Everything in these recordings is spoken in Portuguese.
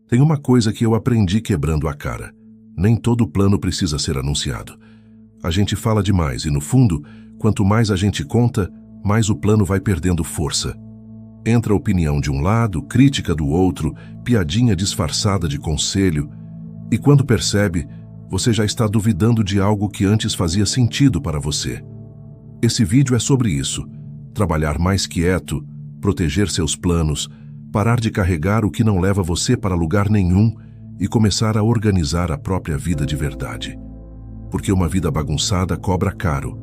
Tem uma coisa que eu aprendi quebrando a cara. Nem todo plano precisa ser anunciado. A gente fala demais e, no fundo, quanto mais a gente conta, mais o plano vai perdendo força. Entra a opinião de um lado, crítica do outro, piadinha disfarçada de conselho, e quando percebe, você já está duvidando de algo que antes fazia sentido para você. Esse vídeo é sobre isso. Trabalhar mais quieto, proteger seus planos, parar de carregar o que não leva você para lugar nenhum e começar a organizar a própria vida de verdade. Porque uma vida bagunçada cobra caro.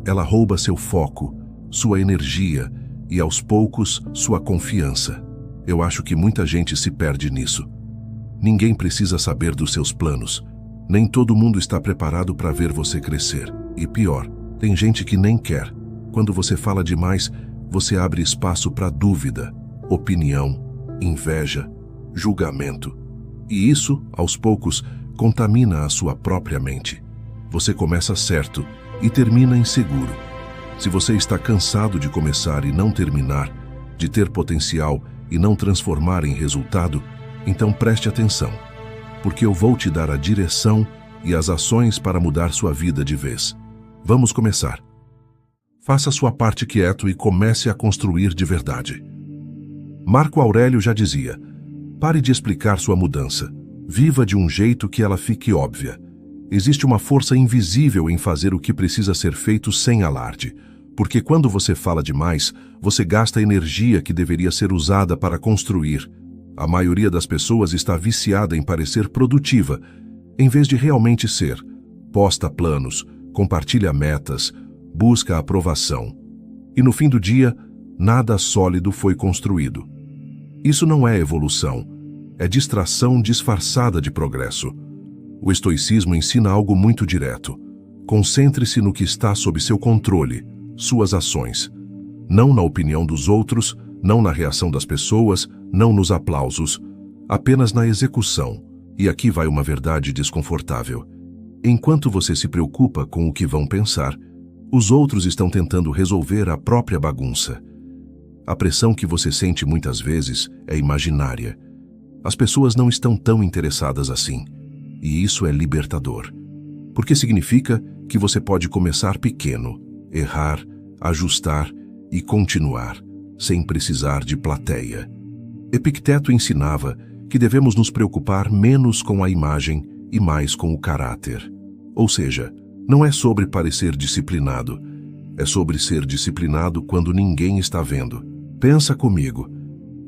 Ela rouba seu foco, sua energia e, aos poucos, sua confiança. Eu acho que muita gente se perde nisso. Ninguém precisa saber dos seus planos. Nem todo mundo está preparado para ver você crescer. E pior, tem gente que nem quer. Quando você fala demais, você abre espaço para dúvida, opinião, inveja, julgamento. E isso, aos poucos, contamina a sua própria mente. Você começa certo e termina inseguro. Se você está cansado de começar e não terminar, de ter potencial e não transformar em resultado, então preste atenção, porque eu vou te dar a direção e as ações para mudar sua vida de vez. Vamos começar. Faça sua parte quieto e comece a construir de verdade. Marco Aurélio já dizia: pare de explicar sua mudança. Viva de um jeito que ela fique óbvia. Existe uma força invisível em fazer o que precisa ser feito sem alarde. Porque quando você fala demais, você gasta energia que deveria ser usada para construir. A maioria das pessoas está viciada em parecer produtiva, em vez de realmente ser. Posta planos, compartilha metas, busca aprovação. E no fim do dia, nada sólido foi construído. Isso não é evolução, é distração disfarçada de progresso. O estoicismo ensina algo muito direto. Concentre-se no que está sob seu controle, suas ações. Não na opinião dos outros, não na reação das pessoas, não nos aplausos, apenas na execução. E aqui vai uma verdade desconfortável. Enquanto você se preocupa com o que vão pensar, os outros estão tentando resolver a própria bagunça. A pressão que você sente muitas vezes é imaginária. As pessoas não estão tão interessadas assim. E isso é libertador. Porque significa que você pode começar pequeno, errar, ajustar e continuar, sem precisar de plateia. Epicteto ensinava que devemos nos preocupar menos com a imagem e mais com o caráter. Ou seja, não é sobre parecer disciplinado, é sobre ser disciplinado quando ninguém está vendo. Pensa comigo.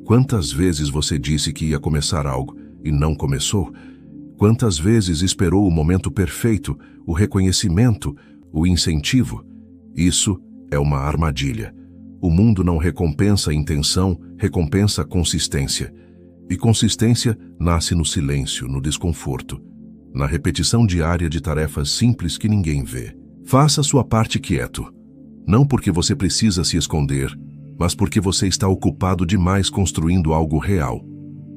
Quantas vezes você disse que ia começar algo e não começou? Quantas vezes esperou o momento perfeito, o reconhecimento, o incentivo? Isso é uma armadilha. O mundo não recompensa a intenção, recompensa a consistência. E consistência nasce no silêncio, no desconforto, na repetição diária de tarefas simples que ninguém vê. Faça sua parte quieto. Não porque você precisa se esconder, mas porque você está ocupado demais construindo algo real.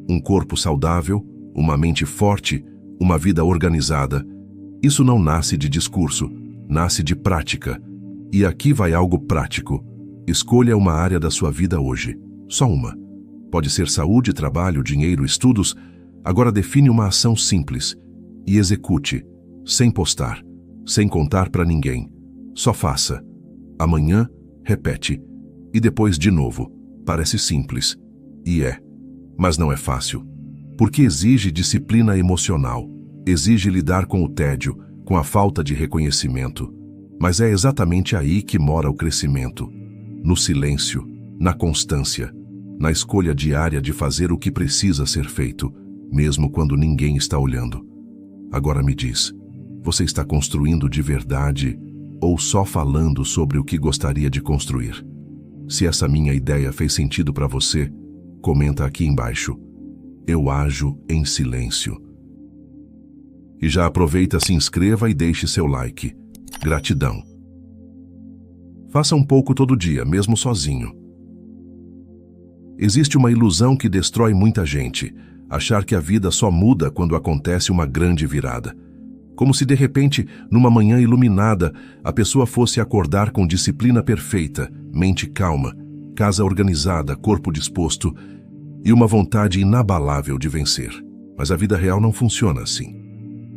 Um corpo saudável, uma mente forte, uma vida organizada. Isso não nasce de discurso, nasce de prática. E aqui vai algo prático. Escolha uma área da sua vida hoje. Só uma. Pode ser saúde, trabalho, dinheiro, estudos. Agora define uma ação simples e execute, sem postar, sem contar para ninguém. Só faça. Amanhã, repete. E depois de novo. Parece simples. E é. Mas não é fácil. Porque exige disciplina emocional. Exige lidar com o tédio, com a falta de reconhecimento. Mas é exatamente aí que mora o crescimento. No silêncio, na constância, na escolha diária de fazer o que precisa ser feito, mesmo quando ninguém está olhando. Agora me diz, você está construindo de verdade ou só falando sobre o que gostaria de construir? Se essa minha ideia fez sentido para você, comenta aqui embaixo. Eu ajo em silêncio. E já aproveita, se inscreva e deixe seu like. Gratidão. Faça um pouco todo dia, mesmo sozinho. Existe uma ilusão que destrói muita gente, achar que a vida só muda quando acontece uma grande virada. Como se de repente, numa manhã iluminada, a pessoa fosse acordar com disciplina perfeita, mente calma, casa organizada, corpo disposto e uma vontade inabalável de vencer. Mas a vida real não funciona assim.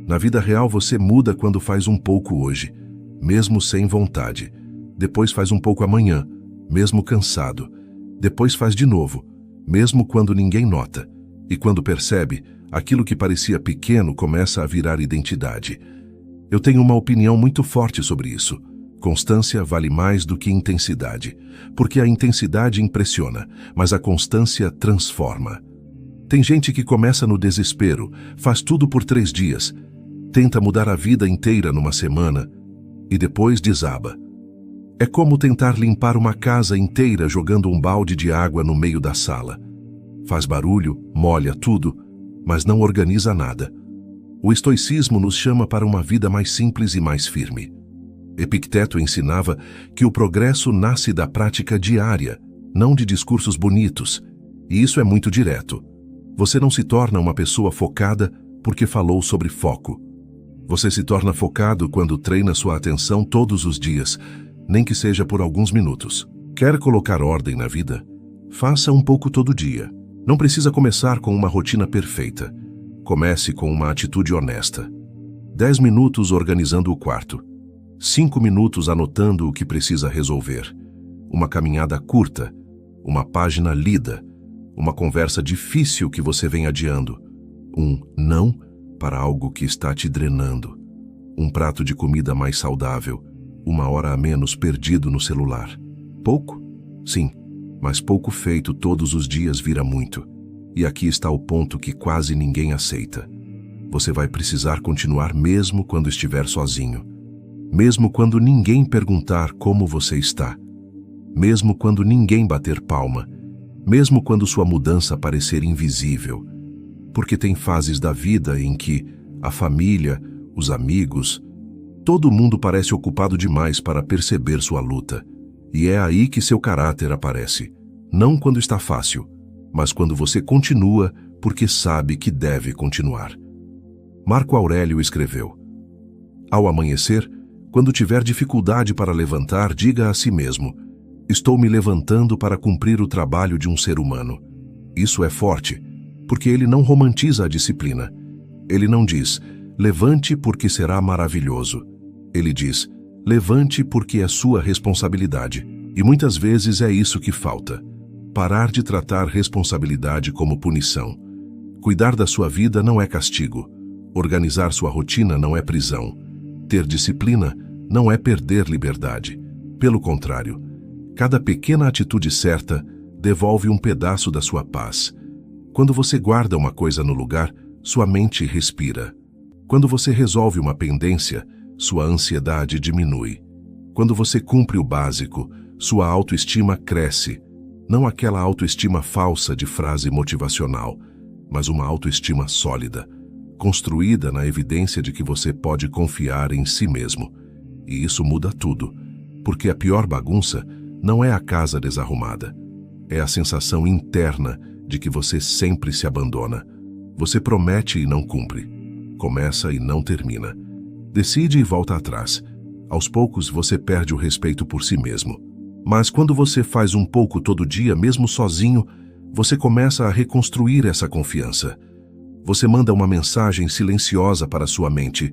Na vida real você muda quando faz um pouco hoje, mesmo sem vontade. Depois faz um pouco amanhã, mesmo cansado. Depois faz de novo, mesmo quando ninguém nota. E quando percebe, aquilo que parecia pequeno começa a virar identidade. Eu tenho uma opinião muito forte sobre isso. Constância vale mais do que intensidade, porque a intensidade impressiona, mas a constância transforma. Tem gente que começa no desespero, faz tudo por 3 dias, tenta mudar a vida inteira numa semana e depois desaba. É como tentar limpar uma casa inteira jogando um balde de água no meio da sala. Faz barulho, molha tudo, mas não organiza nada. O estoicismo nos chama para uma vida mais simples e mais firme. Epicteto ensinava que o progresso nasce da prática diária, não de discursos bonitos, e isso é muito direto. Você não se torna uma pessoa focada porque falou sobre foco. Você se torna focado quando treina sua atenção todos os dias, nem que seja por alguns minutos. Quer colocar ordem na vida? Faça um pouco todo dia. Não precisa começar com uma rotina perfeita. Comece com uma atitude honesta. 10 minutos organizando o quarto. 5 minutos anotando o que precisa resolver. Uma caminhada curta. Uma página lida. Uma conversa difícil que você vem adiando. Um não para algo que está te drenando. Um prato de comida mais saudável. 1 hora a menos perdido no celular. Pouco? Sim, mas pouco feito todos os dias vira muito. E aqui está o ponto que quase ninguém aceita. Você vai precisar continuar mesmo quando estiver sozinho. Mesmo quando ninguém perguntar como você está. Mesmo quando ninguém bater palma. Mesmo quando sua mudança parecer invisível. Porque tem fases da vida em que a família, os amigos, todo mundo parece ocupado demais para perceber sua luta. E é aí que seu caráter aparece. Não quando está fácil, mas quando você continua porque sabe que deve continuar. Marco Aurélio escreveu: ao amanhecer, quando tiver dificuldade para levantar, diga a si mesmo: estou me levantando para cumprir o trabalho de um ser humano. Isso é forte, porque ele não romantiza a disciplina. Ele não diz: levante porque será maravilhoso. Ele diz: levante porque é sua responsabilidade. E muitas vezes é isso que falta. Parar de tratar responsabilidade como punição. Cuidar da sua vida não é castigo. Organizar sua rotina não é prisão. Ter disciplina não é perder liberdade. Pelo contrário, cada pequena atitude certa devolve um pedaço da sua paz. Quando você guarda uma coisa no lugar, sua mente respira. Quando você resolve uma pendência, sua ansiedade diminui. Quando você cumpre o básico, sua autoestima cresce. Não aquela autoestima falsa de frase motivacional, mas uma autoestima sólida, construída na evidência de que você pode confiar em si mesmo. E isso muda tudo, porque a pior bagunça não é a casa desarrumada. É a sensação interna de que você sempre se abandona. Você promete e não cumpre. Começa e não termina. Decide e volta atrás. Aos poucos você perde o respeito por si mesmo. Mas quando você faz um pouco todo dia, mesmo sozinho, você começa a reconstruir essa confiança. Você manda uma mensagem silenciosa para sua mente: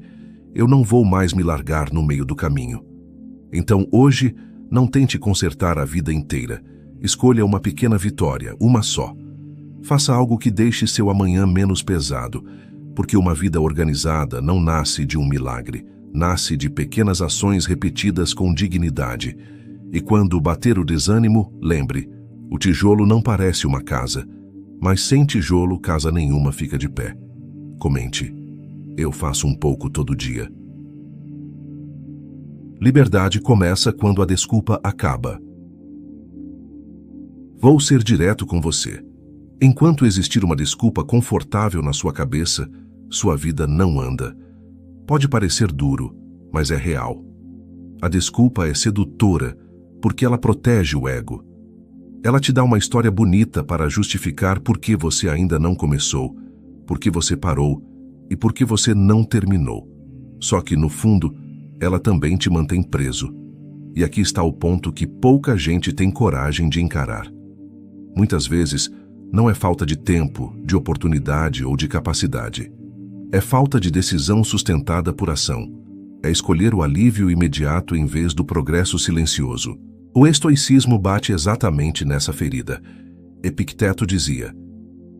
eu não vou mais me largar no meio do caminho. Então hoje, não tente consertar a vida inteira. Escolha uma pequena vitória, uma só. Faça algo que deixe seu amanhã menos pesado, porque uma vida organizada não nasce de um milagre, nasce de pequenas ações repetidas com dignidade. E quando bater o desânimo, lembre, o tijolo não parece uma casa, mas sem tijolo casa nenhuma fica de pé. Comente: eu faço um pouco todo dia. Liberdade começa quando a desculpa acaba. Vou ser direto com você. Enquanto existir uma desculpa confortável na sua cabeça, sua vida não anda. Pode parecer duro, mas é real. A desculpa é sedutora, porque ela protege o ego. Ela te dá uma história bonita para justificar por que você ainda não começou, por que você parou e por que você não terminou. Só que, no fundo, ela também te mantém preso. E aqui está o ponto que pouca gente tem coragem de encarar. Muitas vezes, Não é falta de tempo, de oportunidade ou de capacidade. É falta de decisão sustentada por ação. É escolher o alívio imediato em vez do progresso silencioso. O estoicismo bate exatamente nessa ferida. Epicteto dizia: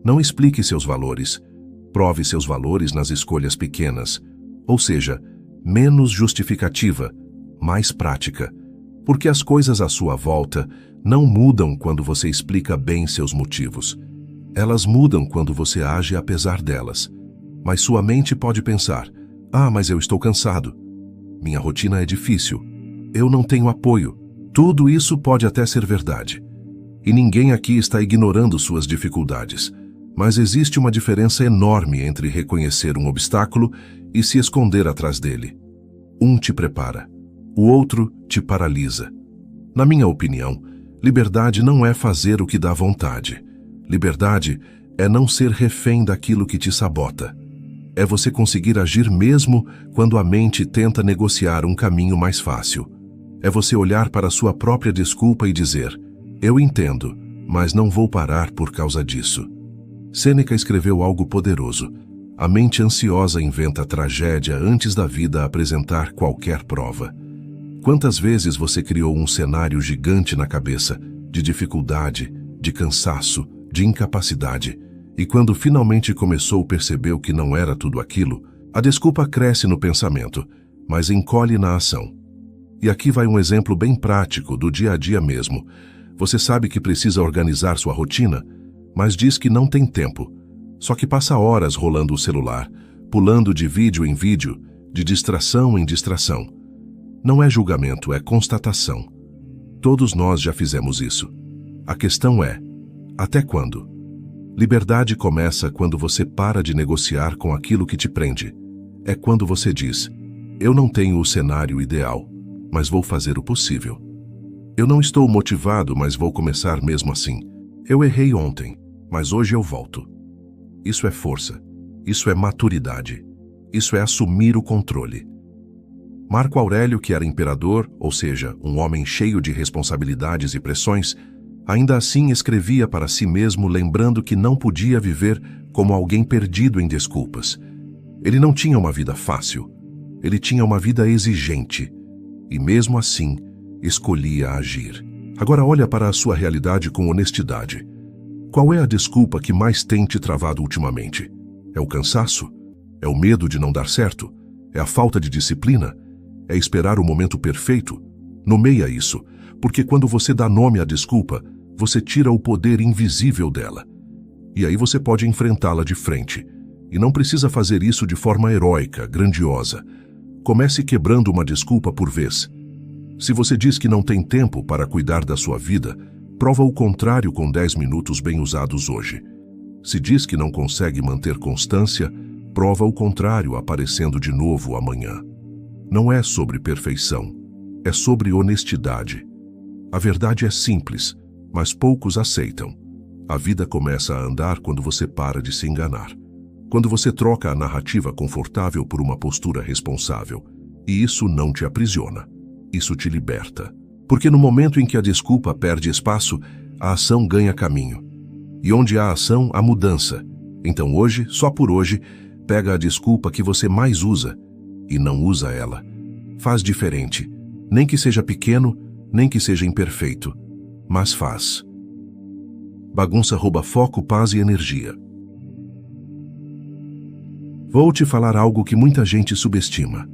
não explique seus valores, prove seus valores nas escolhas pequenas, ou seja, menos justificativa, mais prática, porque as coisas à sua volta não mudam quando você explica bem seus motivos. Elas mudam quando você age apesar delas. Mas sua mente pode pensar: mas eu estou cansado. Minha rotina é difícil. Eu não tenho apoio. Tudo isso pode até ser verdade. E ninguém aqui está ignorando suas dificuldades. Mas existe uma diferença enorme entre reconhecer um obstáculo e se esconder atrás dele. Um te prepara, o outro te paralisa. Na minha opinião, liberdade não é fazer o que dá vontade. Liberdade é não ser refém daquilo que te sabota. É você conseguir agir mesmo quando a mente tenta negociar um caminho mais fácil. É você olhar para a sua própria desculpa e dizer: eu entendo, mas não vou parar por causa disso. Sêneca escreveu algo poderoso: a mente ansiosa inventa tragédia antes da vida apresentar qualquer prova. Quantas vezes você criou um cenário gigante na cabeça, de dificuldade, de cansaço, de incapacidade, e quando finalmente percebeu que não era tudo aquilo, a desculpa cresce no pensamento, mas encolhe na ação. E aqui vai um exemplo bem prático do dia a dia mesmo. Você sabe que precisa organizar sua rotina, mas diz que não tem tempo. Só que passa horas rolando o celular, pulando de vídeo em vídeo, de distração em distração. Não é julgamento, é constatação. Todos nós já fizemos isso. A questão é: até quando? Liberdade começa quando você para de negociar com aquilo que te prende. É quando você diz: eu não tenho o cenário ideal, mas vou fazer o possível. Eu não estou motivado, mas vou começar mesmo assim. Eu errei ontem, mas hoje eu volto. Isso é força. Isso é maturidade. Isso é assumir o controle. Marco Aurélio, que era imperador, ou seja, um homem cheio de responsabilidades e pressões, ainda assim escrevia para si mesmo, lembrando que não podia viver como alguém perdido em desculpas. Ele não tinha uma vida fácil. Ele tinha uma vida exigente. E mesmo assim, escolhia agir. Agora olha para a sua realidade com honestidade. Qual é a desculpa que mais tem te travado ultimamente? É o cansaço? É o medo de não dar certo? É a falta de disciplina? É esperar o momento perfeito? Nomeia isso, porque quando você dá nome à desculpa, você tira o poder invisível dela. E aí você pode enfrentá-la de frente. E não precisa fazer isso de forma heróica, grandiosa. Comece quebrando uma desculpa por vez. Se você diz que não tem tempo para cuidar da sua vida, prova o contrário com 10 minutos bem usados hoje. Se diz que não consegue manter constância, prova o contrário aparecendo de novo amanhã. Não é sobre perfeição, é sobre honestidade. A verdade é simples, mas poucos aceitam. A vida começa a andar quando você para de se enganar. Quando você troca a narrativa confortável por uma postura responsável. E isso não te aprisiona. Isso te liberta. Porque no momento em que a desculpa perde espaço, a ação ganha caminho. E onde há ação, há mudança. Então hoje, só por hoje, pega a desculpa que você mais usa e não usa ela. Faz diferente. Nem que seja pequeno, nem que seja imperfeito. Mas faz. Bagunça rouba foco, paz e energia. Vou te falar algo que muita gente subestima.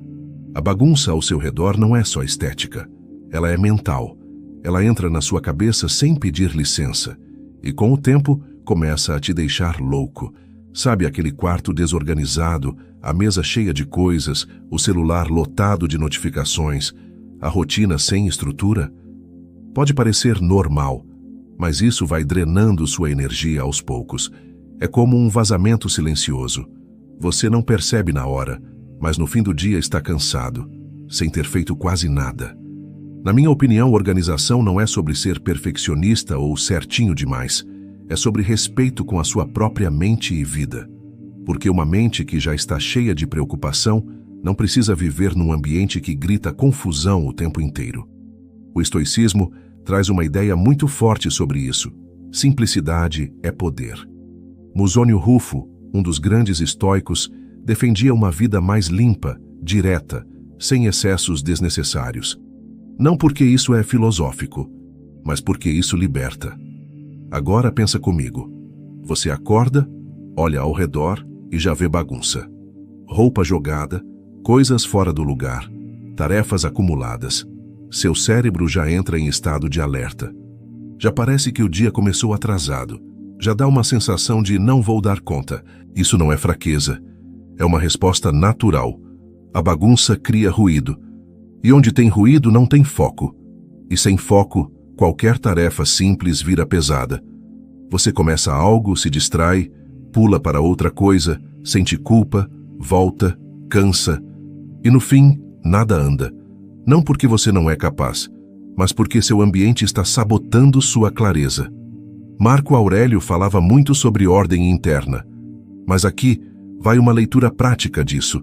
A bagunça ao seu redor não é só estética. Ela é mental. Ela entra na sua cabeça sem pedir licença. E com o tempo, começa a te deixar louco. Sabe aquele quarto desorganizado, a mesa cheia de coisas, o celular lotado de notificações, a rotina sem estrutura? Pode parecer normal, mas isso vai drenando sua energia aos poucos. É como um vazamento silencioso. Você não percebe na hora, mas no fim do dia está cansado, sem ter feito quase nada. Na minha opinião, organização não é sobre ser perfeccionista ou certinho demais. É sobre respeito com a sua própria mente e vida. Porque uma mente que já está cheia de preocupação não precisa viver num ambiente que grita confusão o tempo inteiro. O estoicismo traz uma ideia muito forte sobre isso. Simplicidade é poder. Musônio Rufo, um dos grandes estoicos, defendia uma vida mais limpa, direta, sem excessos desnecessários. Não porque isso é filosófico, mas porque isso liberta. Agora pensa comigo. Você acorda, olha ao redor e já vê bagunça. Roupa jogada, coisas fora do lugar, tarefas acumuladas. Seu cérebro já entra em estado de alerta. Já parece que o dia começou atrasado. Já dá uma sensação de não vou dar conta. Isso não é fraqueza. É uma resposta natural. A bagunça cria ruído. E onde tem ruído não tem foco. E sem foco, qualquer tarefa simples vira pesada. Você começa algo, se distrai, pula para outra coisa, sente culpa, volta, cansa. E no fim, nada anda. Não porque você não é capaz, mas porque seu ambiente está sabotando sua clareza. Marco Aurélio falava muito sobre ordem interna, mas aqui vai uma leitura prática disso.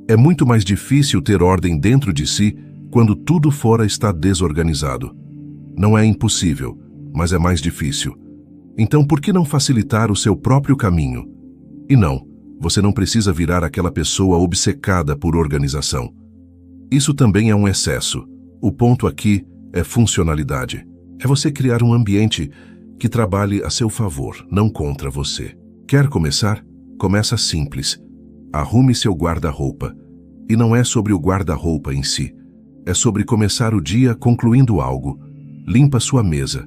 É muito mais difícil ter ordem dentro de si quando tudo fora está desorganizado. Não é impossível, mas é mais difícil. Então, por que não facilitar o seu próprio caminho? E não, você não precisa virar aquela pessoa obcecada por organização. Isso também é um excesso. O ponto aqui é funcionalidade. É você criar um ambiente que trabalhe a seu favor, não contra você. Quer começar? Começa simples. Arrume seu guarda-roupa. E não é sobre o guarda-roupa em si. É sobre começar o dia concluindo algo. Limpa sua mesa.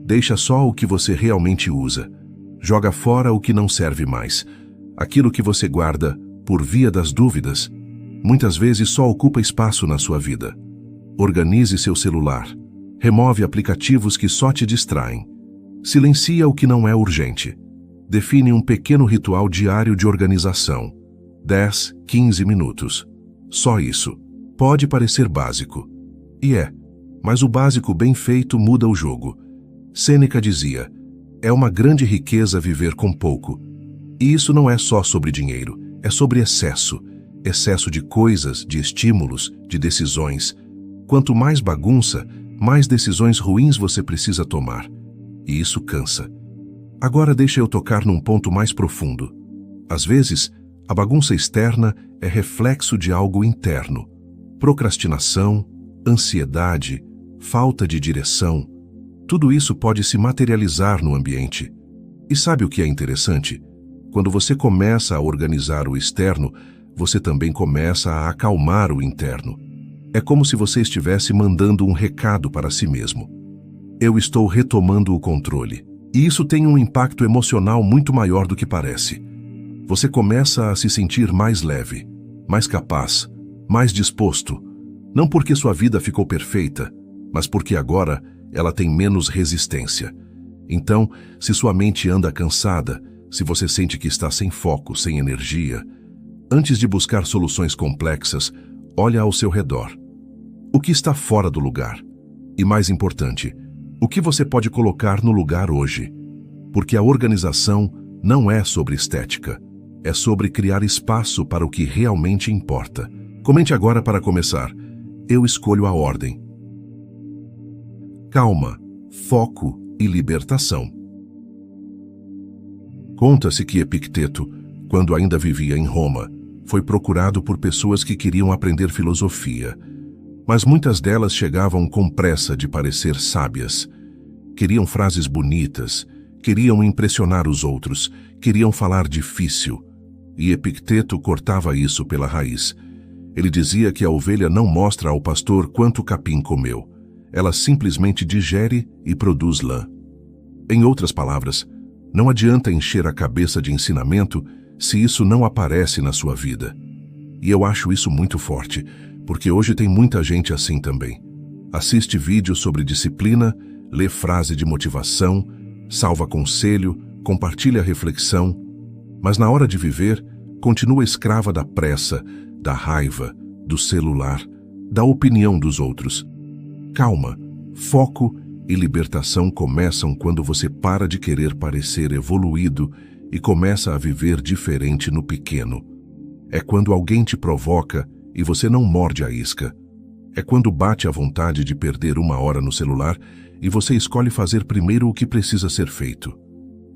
Deixa só o que você realmente usa. Joga fora o que não serve mais. Aquilo que você guarda por via das dúvidas, muitas vezes só ocupa espaço na sua vida. Organize seu celular. Remove aplicativos que só te distraem. Silencia o que não é urgente. Define um pequeno ritual diário de organização. 10, 15 minutos. Só isso. Pode parecer básico. E é. Mas o básico bem feito muda o jogo. Sêneca dizia, é uma grande riqueza viver com pouco. E isso não é só sobre dinheiro, é sobre excesso. Excesso de coisas, de estímulos, de decisões. Quanto mais bagunça, mais decisões ruins você precisa tomar. E isso cansa. Agora deixa eu tocar num ponto mais profundo. Às vezes, a bagunça externa é reflexo de algo interno. Procrastinação, ansiedade, falta de direção. Tudo isso pode se materializar no ambiente. E sabe o que é interessante? Quando você começa a organizar o externo, você também começa a acalmar o interno. É como se você estivesse mandando um recado para si mesmo. Eu estou retomando o controle. E isso tem um impacto emocional muito maior do que parece. Você começa a se sentir mais leve, mais capaz, mais disposto. Não porque sua vida ficou perfeita, mas porque agora ela tem menos resistência. Então, se sua mente anda cansada, se você sente que está sem foco, sem energia, antes de buscar soluções complexas, olha ao seu redor. O que está fora do lugar? E mais importante, o que você pode colocar no lugar hoje? Porque a organização não é sobre estética, é sobre criar espaço para o que realmente importa. Comente agora para começar. Eu escolho a ordem. Calma, foco e libertação. Conta-se que Epicteto, quando ainda vivia em Roma, foi procurado por pessoas que queriam aprender filosofia, mas muitas delas chegavam com pressa de parecer sábias. Queriam frases bonitas, queriam impressionar os outros, queriam falar difícil. E Epicteto cortava isso pela raiz. Ele dizia que a ovelha não mostra ao pastor quanto capim comeu. Ela simplesmente digere e produz lã. Em outras palavras, não adianta encher a cabeça de ensinamento se isso não aparece na sua vida. E eu acho isso muito forte, porque hoje tem muita gente assim também. Assiste vídeos sobre disciplina, lê frase de motivação, salva conselho, compartilha reflexão, mas na hora de viver, continua escrava da pressa, da raiva, do celular, da opinião dos outros. Calma, foco e libertação começam quando você para de querer parecer evoluído e começa a viver diferente no pequeno. É quando alguém te provoca e você não morde a isca. É quando bate a vontade de perder 1 hora no celular e você escolhe fazer primeiro o que precisa ser feito.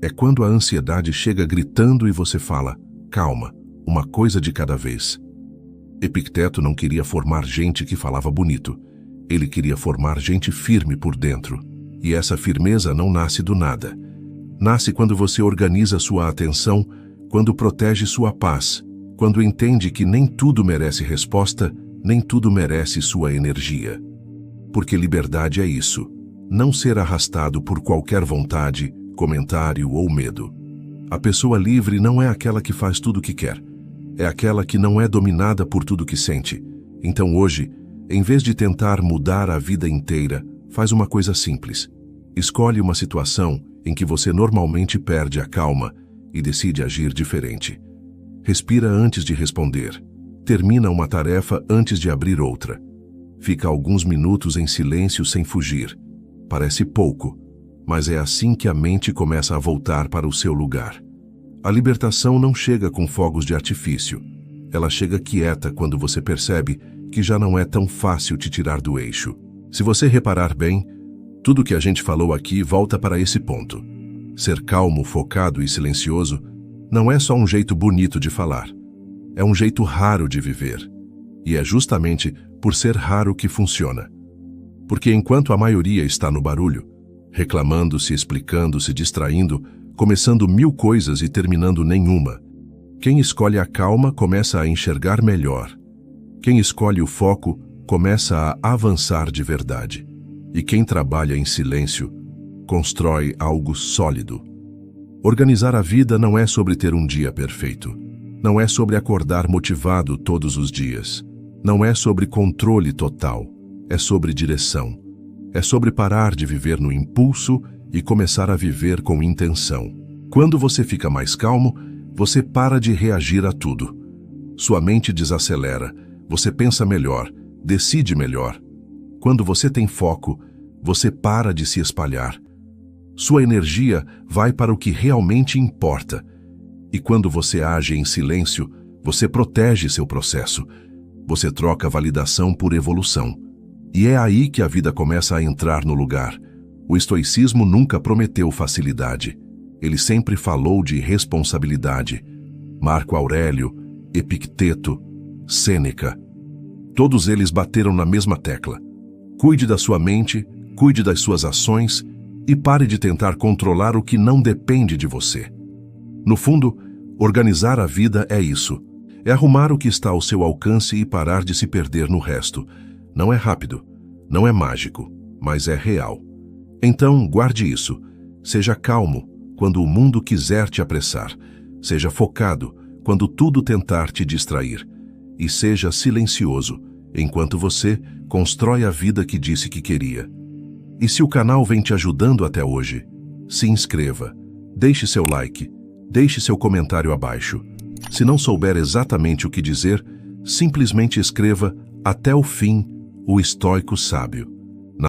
É quando a ansiedade chega gritando e você fala: calma, uma coisa de cada vez. Epicteto não queria formar gente que falava bonito. Ele queria formar gente firme por dentro. E essa firmeza não nasce do nada. Nasce quando você organiza sua atenção, quando protege sua paz, quando entende que nem tudo merece resposta, nem tudo merece sua energia. Porque liberdade é isso, não ser arrastado por qualquer vontade, comentário ou medo. A pessoa livre não é aquela que faz tudo o que quer, é aquela que não é dominada por tudo que sente. Então hoje, em vez de tentar mudar a vida inteira, faz uma coisa simples. Escolhe uma situação em que você normalmente perde a calma e decide agir diferente. Respira antes de responder. Termina uma tarefa antes de abrir outra. Fica alguns minutos em silêncio sem fugir. Parece pouco, mas é assim que a mente começa a voltar para o seu lugar. A libertação não chega com fogos de artifício. Ela chega quieta quando você percebe que já não é tão fácil te tirar do eixo. Se você reparar bem, tudo que a gente falou aqui volta para esse ponto. Ser calmo, focado e silencioso não é só um jeito bonito de falar. É um jeito raro de viver. E é justamente por ser raro que funciona. Porque enquanto a maioria está no barulho, reclamando, se explicando, se distraindo, começando 1000 coisas e terminando nenhuma, quem escolhe a calma começa a enxergar melhor. Quem escolhe o foco começa a avançar de verdade. E quem trabalha em silêncio constrói algo sólido. Organizar a vida não é sobre ter um dia perfeito. Não é sobre acordar motivado todos os dias. Não é sobre controle total. É sobre direção. É sobre parar de viver no impulso e começar a viver com intenção. Quando você fica mais calmo, você para de reagir a tudo. Sua mente desacelera, você pensa melhor, decide melhor. Quando você tem foco, você para de se espalhar. Sua energia vai para o que realmente importa. E quando você age em silêncio, você protege seu processo. Você troca validação por evolução. E é aí que a vida começa a entrar no lugar. O estoicismo nunca prometeu facilidade. Ele sempre falou de responsabilidade. Marco Aurélio, Epicteto, Sêneca. Todos eles bateram na mesma tecla. Cuide da sua mente, cuide das suas ações e pare de tentar controlar o que não depende de você. No fundo, organizar a vida é isso. É arrumar o que está ao seu alcance e parar de se perder no resto. Não é rápido, não é mágico, mas é real. Então, guarde isso. Seja calmo quando o mundo quiser te apressar. Seja focado quando tudo tentar te distrair. E seja silencioso enquanto você constrói a vida que disse que queria. E se o canal vem te ajudando até hoje, se inscreva, deixe seu like, deixe seu comentário abaixo. Se não souber exatamente o que dizer, simplesmente escreva: até o fim, o estoico sábio.